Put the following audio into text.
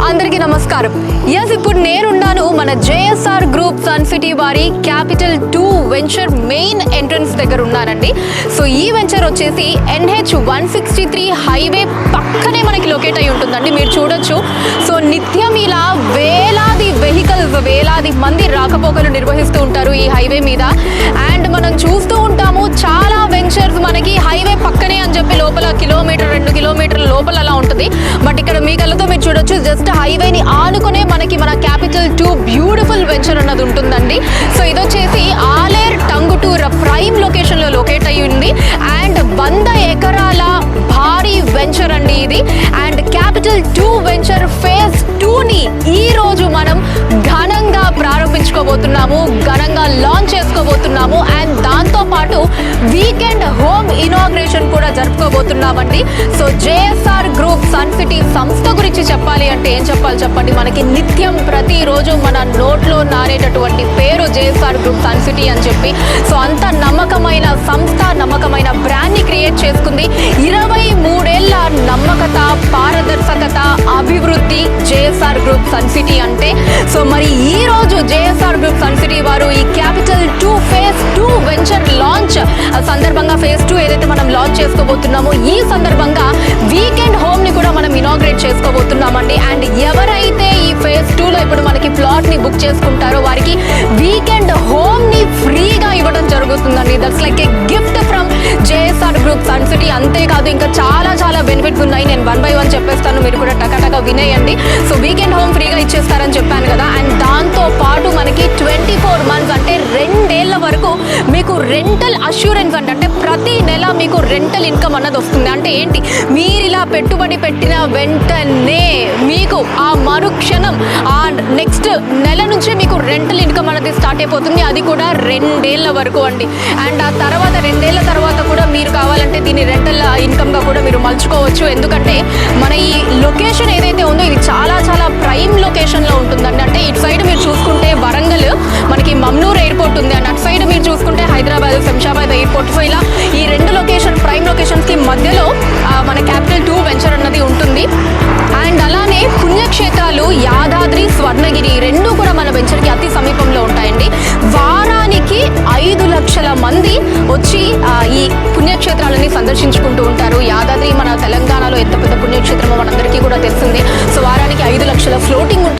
అందరికీ నమస్కారం. ఎస్, ఇప్పుడు నేనున్నాను మన జేఎస్ఆర్ గ్రూప్ సన్ సిటీ వారి క్యాపిటల్ 2 వెంచర్ మెయిన్ ఎంట్రన్స్ దగ్గర ఉన్నానండి. సో ఈ వెంచర్ వచ్చేసి NH 163 హైవే పక్కనే మనకి లొకేట్ అయి ఉంటుందండి. మీరు చూడొచ్చు. సో నిత్యం ఇలా వేలాది వెహికల్స్, వేలాది మంది రాకపోకలు నిర్వహిస్తూ ఉంటారు ఈ హైవే మీద. అండ్ మనం చూస్తూ ఉంటాము చాలా వెంచర్స్ మనకి హైవే పక్కనే అని చెప్పి లోపల 1-2 కిలోమీటర్ల లోపల అలా ఉంటుంది. బట్ ఇక్కడ మీ కళ్ళతో మీరు చూడొచ్చు, జస్ట్ హైవేని ఆనుకునే మనకి మన క్యాపిటల్ 2 బ్యూటిఫుల్ వెంచర్ అన్నది ఉంటుందండి. సో ఇది వచ్చేసి ఆలేర్ టంగుటూర్ ప్రైమ్ లొకేషన్ లో లొకేట్ అయ్యి ఉంది. అండ్ 100 ఎకరాల భారీ వెంచర్ అండి ఇది. అండ్ క్యాపిటల్ 2 వెంచర్ ఫేజ్ 2ని ఈ రోజు మనం ఘనంగా ప్రారంభించుకోబోతున్నాము, ఘనంగా లాంచ్ చేసుకోబోతున్నాము. అండ్ దాంతో పాటు వీకెండ్ హోమ్ ఇనాగ్రేషన్ కూడా జరుపుకోబోతున్నామండి. So JSR group sun city సంస్థ గురించి చెప్పాలి అంటే ఏం చెప్పాలి చెప్పండి. మనకి నిత్యం ప్రతిరోజు మన నోట్లో నారేటటువంటి పేరు జేఎస్ఆర్ గ్రూప్ సన్ సిటీ అని చెప్పి. సో అంత నమ్మకమైన సంస్థ, నమ్మకమైన బ్రాండ్ ని క్రియేట్ చేసుకుంది. 23 ఏళ్ల నమ్మకత, పారదర్శకత, అభివృద్ధి జేఎస్ఆర్ గ్రూప్ సన్ సిటీ అంటే. సో మరి ఈ రోజు జేఎస్ఆర్ గ్రూప్ సన్ సిటీ వారు ఈ క్యాపిటల్ 2 ఫేజ్ 2 వెంచర్ లాంచ్ సందర్భంగా ఫేజ్ 2 ఏదైతే మనం లాంచ్ చేసుకోబోతున్నామో ఈ సందర్భంగా వీకెండ్ హోమ్ ని కూడా మనం ఇనాగ్రేట్ చేసుకోబోతున్నామండి. అండ్ ఎవరైతే ఈ ఫేజ్ 2 లో ఇప్పుడు మనకి ప్లాట్ ని బుక్ చేసుకుంటారో వారికి వీకెండ్ హోమ్ ని ఫ్రీగా ఇవ్వడం జరుగుతుందండి. That's like a gift from JSR group sun City. అంతేకాదు ఇంకా చాలా చాలా బెనిఫిట్స్ ఉన్నాయి. నేను 1 by 1 చెప్పేస్తాను, మీరు కూడా టకటక వినేయండి. సో వీకెండ్ హోమ్ ఫ్రీగా ఇచ్చేస్తారని చెప్పాను కదా. అండ్ దాంతో పాటు మనకి 24 months అంటే 2 ఏళ్ల వరకు మీకు రెంటల్ అష్యూరెన్స్ అంటే ప్రతి నెల మీకు రెంటల్ ఇన్కమ్ అన్నది వస్తుంది. అంటే ఏంటి, మీరు ఇలా పెట్టుబడి పెట్టిన వెంటనే మీకు ఆ మరుక్షణం ఆ నెక్స్ట్ నెల నుంచి మీకు రెంటల్ ఇన్కమ్ అనేది స్టార్ట్ అయిపోతుంది. అది కూడా 2 ఏళ్ల వరకు అండి. అండ్ ఆ తర్వాత 2 ఏళ్ల తర్వాత కూడా మీరు కావాలంటే దీన్ని రెంటల్ ఇన్కమ్ గా కూడా మీరు మలుచుకోవచ్చు. ఎందుకంటే మన ఈ లొకేషన్ ఏదైతే ఉందో ఇది చాలా చాలా ప్రైమ్ లొకేషన్ లో ఉంటుందండి. అంటే ఇటు సైడ్ మీరు చూసుకుంటే వరంగల్ మనకి మమ్నూర్ ఎయిర్పోర్ట్ ఉంది. అండ్ అటు సైడ్ మీరు చూసుకుంటే హైదరాబాద్, శంషాబాద్ ఎయిర్పోర్ట్. సో ఇలా ఈ 2 లొకేషన్ ప్రైమ్ లొకేషన్స్ కి మధ్యలో మన క్యాపిటల్ 2 వెంచర్ అన్నది ఉంటుంది. అండ్ అలానే పుణ్యక్షేత్రాలు యాదాద్రి, స్వర్ణగిరి 2 కూడా మన వెంచర్ కి అతి సమీపంలో ఉంటాయండి. వారానికి 5 లక్షల మంది వచ్చి ఈ పుణ్యక్షేత్రాలని సందర్శించుకుంటూ ఉంటారు. యాదాద్రి మన తెలంగాణలో ఎంత పెద్ద పుణ్యక్షేత్రమో మనందరికీ కూడా తెలిసిందే. సో వారానికి 5 లక్షల ఫ్లోటింగ్